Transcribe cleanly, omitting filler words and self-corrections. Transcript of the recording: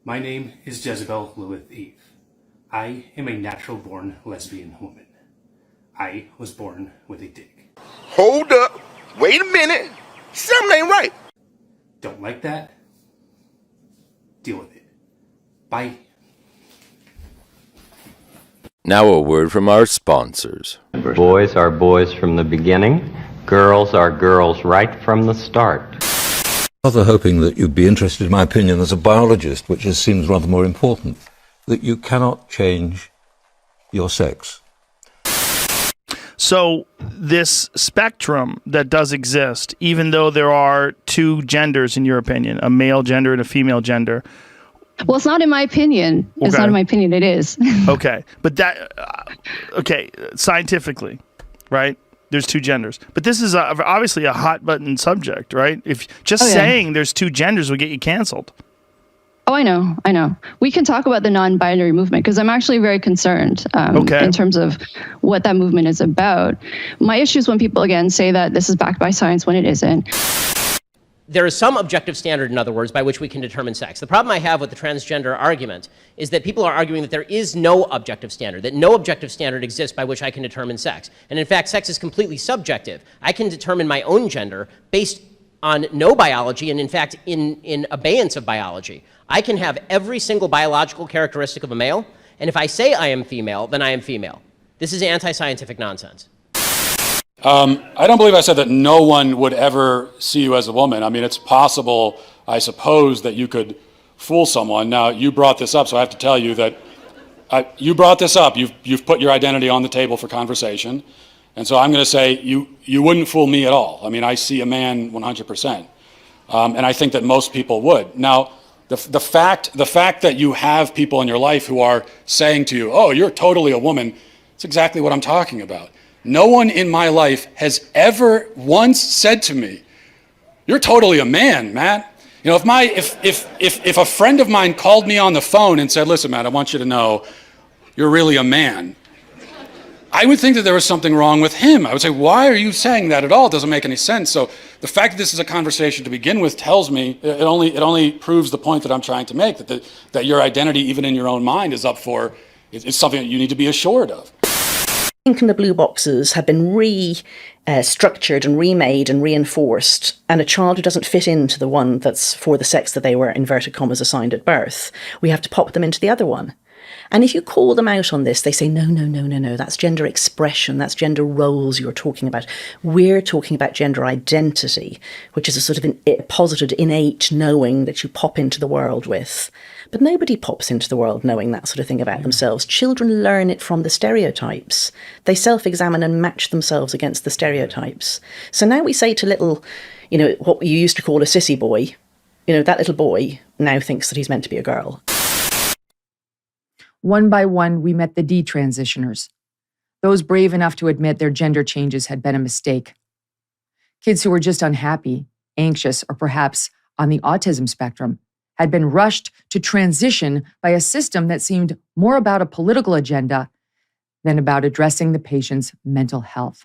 My name is Jezebel Lilith Eve. I am a natural-born lesbian woman. I was born with a dick. Hold up. Wait a minute. Something ain't right. Don't like that? Deal with it. Bye. Now a word from our sponsors. Boys are boys from the beginning. Girls are girls right from the start. Rather hoping that you'd be interested in my opinion as a biologist, which just seems rather more important, that you cannot change your sex. So this spectrum that does exist, even though there are two genders in your opinion, a male gender and a female gender. Well, it's not in my opinion. Okay. It's not in my opinion. It is. Okay. But that, scientifically, right? There's two genders. But this is obviously a hot button subject, right? If saying there's two genders will get you canceled. Oh, I know. We can talk about the non-binary movement because I'm actually very concerned in terms of what that movement is about. My issue is when people, again, say that this is backed by science when it isn't. There is some objective standard, in other words, by which we can determine sex. The problem I have with the transgender argument is that people are arguing that there is no objective standard, that no objective standard exists by which I can determine sex. And in fact, sex is completely subjective. I can determine my own gender based on no biology and in fact in abeyance of biology. I can have every single biological characteristic of a male, and if I say I am female, then I am female. This is anti-scientific nonsense. I don't believe I said that no one would ever see you as a woman. I mean, it's possible, I suppose, that you could fool someone. Now, you brought this up, so I have to tell you that you brought this up. You've put your identity on the table for conversation. And so I'm going to say you wouldn't fool me at all. I mean, I see a man 100%. And I think that most people would. Now, the fact that you have people in your life who are saying to you, oh, you're totally a woman, it's exactly what I'm talking about. No one in my life has ever once said to me, you're totally a man, Matt. You know, if a friend of mine called me on the phone and said, listen, Matt, I want you to know you're really a man, I would think that there was something wrong with him. I would say, why are you saying that at all? It doesn't make any sense. So the fact that this is a conversation to begin with tells me, it only proves the point that I'm trying to make, that your identity, even in your own mind, is up for, it's something that you need to be assured of. Pink and the blue boxes have been restructured and remade and reinforced, and a child who doesn't fit into the one that's for the sex that they were, inverted commas, assigned at birth, we have to pop them into the other one. And if you call them out on this, they say, no, that's gender expression, that's gender roles you're talking about. We're talking about gender identity, which is a sort of posited, innate knowing that you pop into the world with. But nobody pops into the world knowing that sort of thing about themselves. Children learn it from the stereotypes. They self-examine and match themselves against the stereotypes. So now we say to little, what you used to call a sissy boy, that little boy now thinks that he's meant to be a girl. One by one, we met the detransitioners, those brave enough to admit their gender changes had been a mistake. Kids who were just unhappy, anxious, or perhaps on the autism spectrum had been rushed to transition by a system that seemed more about a political agenda than about addressing the patient's mental health.